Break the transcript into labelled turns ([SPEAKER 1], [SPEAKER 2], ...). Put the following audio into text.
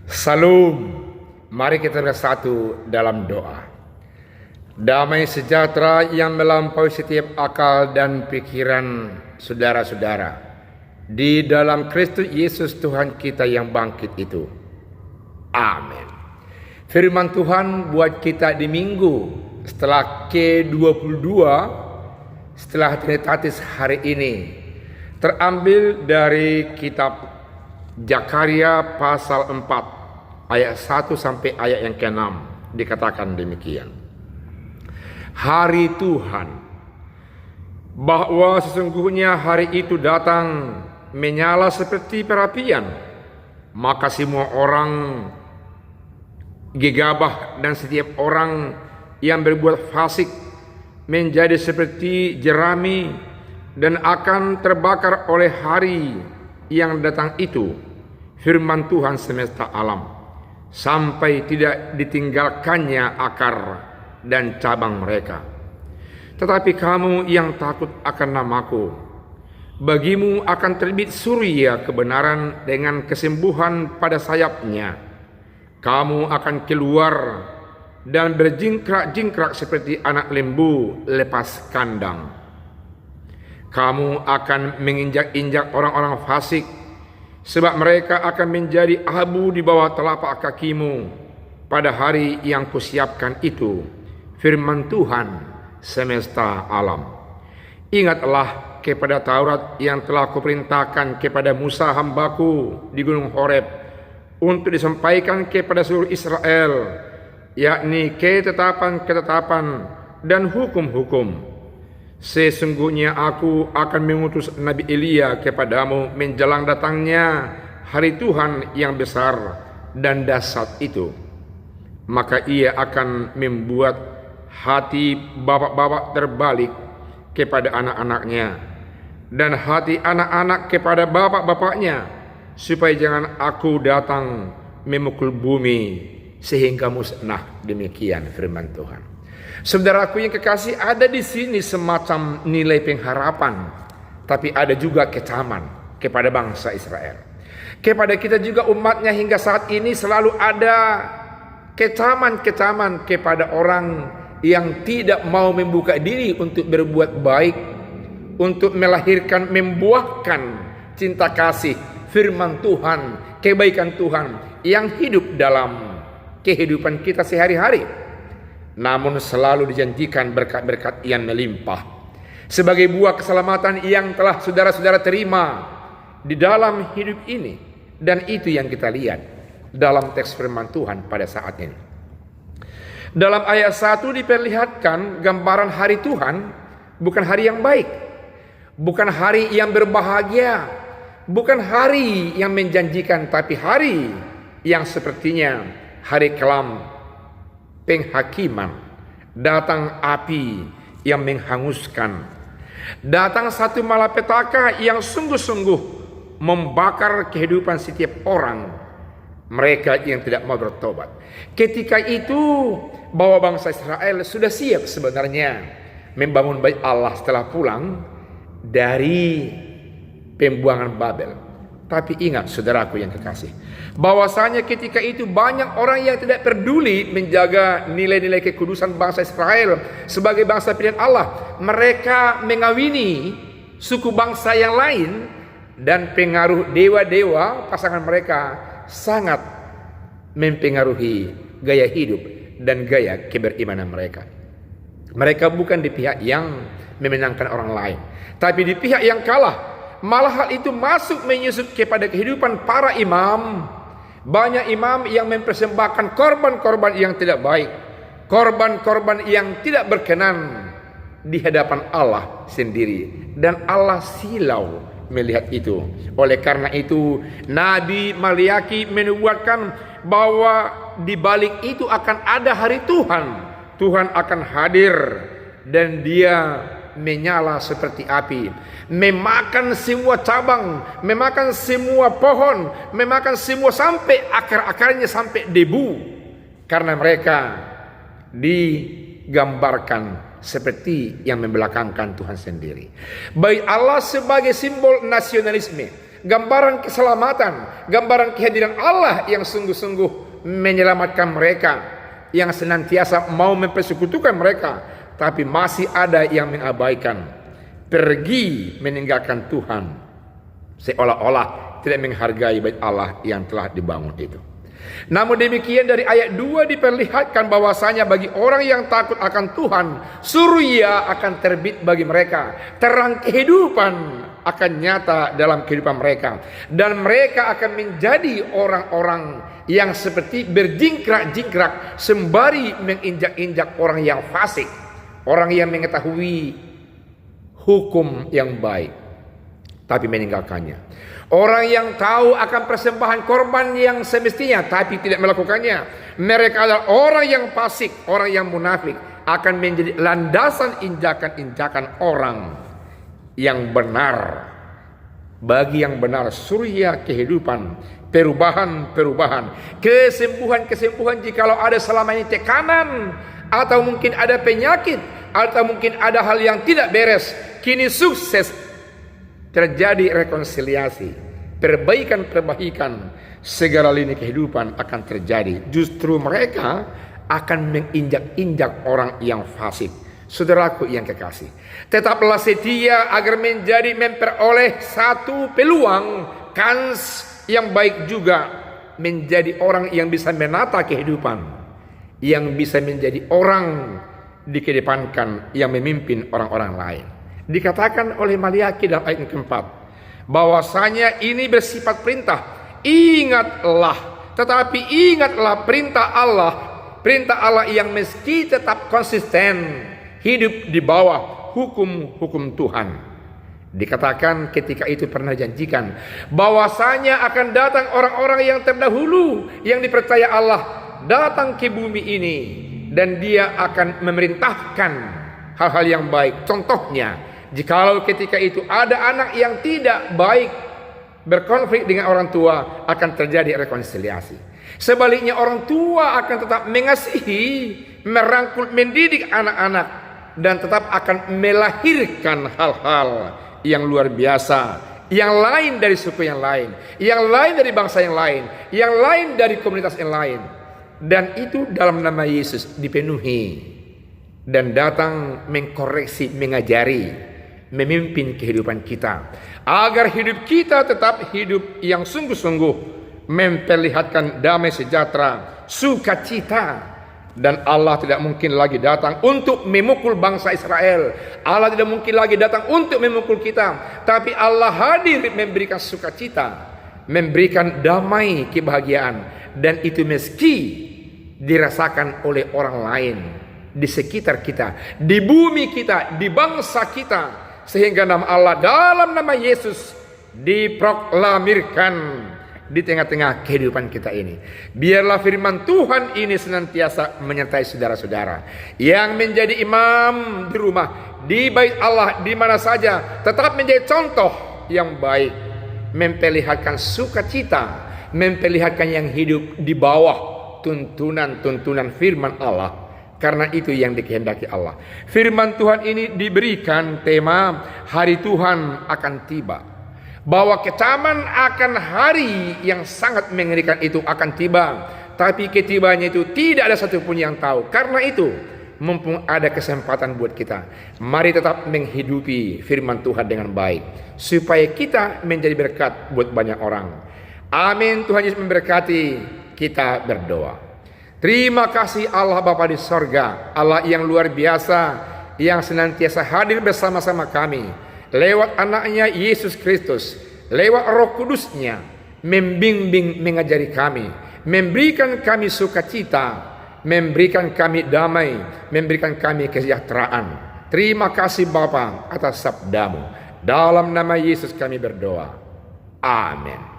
[SPEAKER 1] Salam, mari kita bersatu dalam doa. Damai sejahtera yang melampaui setiap akal dan pikiran saudara-saudara di dalam Kristus Yesus Tuhan kita yang bangkit itu. Amin. Firman Tuhan buat kita di minggu setelah ke-22 setelah Trinitatis hari ini terambil dari kitab Zakaria pasal 4 ayat 1 sampai ayat yang ke-6 dikatakan demikian. Hari Tuhan, bahwa sesungguhnya hari itu datang menyala seperti perapian, maka semua orang gegabah dan setiap orang yang berbuat fasik menjadi seperti jerami dan akan terbakar oleh hari yang datang itu, firman Tuhan semesta alam, sampai tidak ditinggalkannya akar dan cabang mereka. Tetapi kamu yang takut akan namaku, bagimu akan terbit surya kebenaran dengan kesembuhan pada sayapnya. Kamu akan keluar dan berjingkrak-jingkrak seperti anak lembu lepas kandang. Kamu akan menginjak-injak orang-orang fasik, sebab mereka akan menjadi abu di bawah telapak kakimu pada hari yang kusiapkan itu, firman Tuhan semesta alam. Ingatlah kepada Taurat yang telah kuperintahkan kepada Musa hambaku di gunung Horeb untuk disampaikan kepada seluruh Israel, yakni ketetapan-ketetapan dan hukum-hukum. Sesungguhnya aku akan mengutus Nabi Elia kepadamu menjelang datangnya hari Tuhan yang besar dan dahsyat itu. Maka ia akan membuat hati bapak-bapak terbalik kepada anak-anaknya, dan hati anak-anak kepada bapak-bapaknya, supaya jangan aku datang memukul bumi sehingga musnah. Demikian firman Tuhan. Saudaraku yang kekasih, ada di sini semacam nilai pengharapan, tapi ada juga kecaman kepada bangsa Israel. Kepada kita juga umatnya hingga saat ini selalu ada kecaman-kecaman kepada orang yang tidak mau membuka diri untuk berbuat baik, untuk melahirkan, membuahkan cinta kasih, firman Tuhan, kebaikan Tuhan yang hidup dalam kehidupan kita sehari-hari. Namun selalu dijanjikan berkat-berkat yang melimpah sebagai buah keselamatan yang telah saudara-saudara terima di dalam hidup ini. Dan itu yang kita lihat dalam teks firman Tuhan pada saat ini. Dalam ayat 1 diperlihatkan gambaran hari Tuhan bukan hari yang baik, bukan hari yang berbahagia, bukan hari yang menjanjikan, tapi hari yang sepertinya hari kelam, penghakiman. Datang api yang menghanguskan, datang satu malapetaka yang sungguh-sungguh membakar kehidupan setiap orang, mereka yang tidak mau bertobat. Ketika itu bahwa bangsa Israel sudah siap sebenarnya membangun bait Allah setelah pulang dari pembuangan Babel. Tapi ingat saudaraku yang kekasih, bahwasanya ketika itu banyak orang yang tidak peduli menjaga nilai-nilai kekudusan bangsa Israel sebagai bangsa pilihan Allah. Mereka mengawini suku bangsa yang lain, dan pengaruh dewa-dewa pasangan mereka sangat mempengaruhi gaya hidup dan gaya keberimanan mereka. Mereka bukan di pihak yang memenangkan orang lain, tapi di pihak yang kalah. Malah hal itu masuk menyusup kepada kehidupan para imam. Banyak imam yang mempersembahkan korban-korban yang tidak baik, korban-korban yang tidak berkenan di hadapan Allah sendiri, dan Allah silau melihat itu. Oleh karena itu Nabi Maliaki menubuatkan bahwa di balik itu akan ada hari Tuhan. Tuhan akan hadir dan dia menyala seperti api, memakan semua cabang, memakan semua pohon, memakan semua sampai akar-akarnya, sampai debu. Karena mereka digambarkan seperti yang membelakangkan Tuhan sendiri. Baik Allah sebagai simbol nasionalisme, gambaran keselamatan, gambaran kehadiran Allah yang sungguh-sungguh menyelamatkan mereka, yang senantiasa mau mempersekutukan mereka, tapi masih ada yang mengabaikan, pergi meninggalkan Tuhan, seolah-olah tidak menghargai bait Allah yang telah dibangun itu. Namun demikian dari ayat 2 diperlihatkan bahwasanya bagi orang yang takut akan Tuhan, surya akan terbit bagi mereka, terang kehidupan akan nyata dalam kehidupan mereka, dan mereka akan menjadi orang-orang yang seperti berjingkrak-jingkrak sembari menginjak-injak orang yang fasik, orang yang mengetahui hukum yang baik tapi meninggalkannya. Orang yang tahu akan persembahan korban yang semestinya tapi tidak melakukannya. Mereka adalah orang yang fasik, orang yang munafik, akan menjadi landasan injakan-injakan orang yang benar. Bagi yang benar surya kehidupan, perubahan-perubahan, kesembuhan-kesembuhan jikalau ada selama ini tekanan, atau mungkin ada penyakit, atau mungkin ada hal yang tidak beres, kini sukses terjadi rekonsiliasi, perbaikan-perbaikan, segala lini kehidupan akan terjadi. Justru mereka akan menginjak-injak orang yang fasik. Saudaraku yang kekasih, tetaplah setia agar memperoleh satu peluang, kans yang baik juga, menjadi orang yang bisa menata kehidupan, yang bisa menjadi orang dikedepankan, yang memimpin orang-orang lain. Dikatakan oleh Maliaki dalam ayat yang keempat, bahwasanya ini bersifat perintah. Ingatlah, tetapi ingatlah perintah Allah yang meski tetap konsisten hidup di bawah hukum-hukum Tuhan. Dikatakan ketika itu pernah janjikan bahwasanya akan datang orang-orang yang terdahulu yang dipercaya Allah datang ke bumi ini, dan dia akan memerintahkan hal-hal yang baik. Contohnya, jikalau ketika itu ada anak yang tidak baik berkonflik dengan orang tua, akan terjadi rekonsiliasi. Sebaliknya orang tua akan tetap mengasihi, merangkul, mendidik anak-anak, dan tetap akan melahirkan hal-hal yang luar biasa, yang lain dari suku yang lain dari bangsa yang lain dari komunitas yang lain. Dan itu dalam nama Yesus dipenuhi dan datang mengkoreksi, mengajari, memimpin kehidupan kita, agar hidup kita tetap hidup yang sungguh-sungguh memperlihatkan damai sejahtera, sukacita. Dan Allah tidak mungkin lagi datang untuk memukul bangsa Israel. Allah tidak mungkin lagi datang untuk memukul kita, tapi Allah hadir memberikan sukacita, memberikan damai, kebahagiaan. Dan itu meski dirasakan oleh orang lain di sekitar kita, di bumi kita, di bangsa kita, sehingga nama Allah dalam nama Yesus diproklamirkan di tengah-tengah kehidupan kita ini. Biarlah firman Tuhan ini senantiasa menyertai saudara-saudara yang menjadi imam di rumah, di bait Allah, di mana saja, tetap menjadi contoh yang baik, memperlihatkan sukacita, memperlihatkan yang hidup di bawah tuntunan-tuntunan firman Allah. Karena itu yang dikehendaki Allah. Firman Tuhan ini diberikan tema hari Tuhan akan tiba, bahwa kecaman akan hari yang sangat mengerikan itu akan tiba, tapi ketibanya itu tidak ada satupun yang tahu. Karena itu, mumpung ada kesempatan buat kita, mari tetap menghidupi firman Tuhan dengan baik, supaya kita menjadi berkat buat banyak orang. Amin. Tuhan Yesus memberkati. Kita berdoa. Terima kasih Allah Bapa di sorga, Allah yang luar biasa, yang senantiasa hadir bersama-sama kami lewat anaknya Yesus Kristus, lewat Roh Kudusnya, membimbing, mengajari kami, memberikan kami sukacita, memberikan kami damai, memberikan kami kesejahteraan. Terima kasih Bapa atas sabdamu. Dalam nama Yesus kami berdoa. Amin.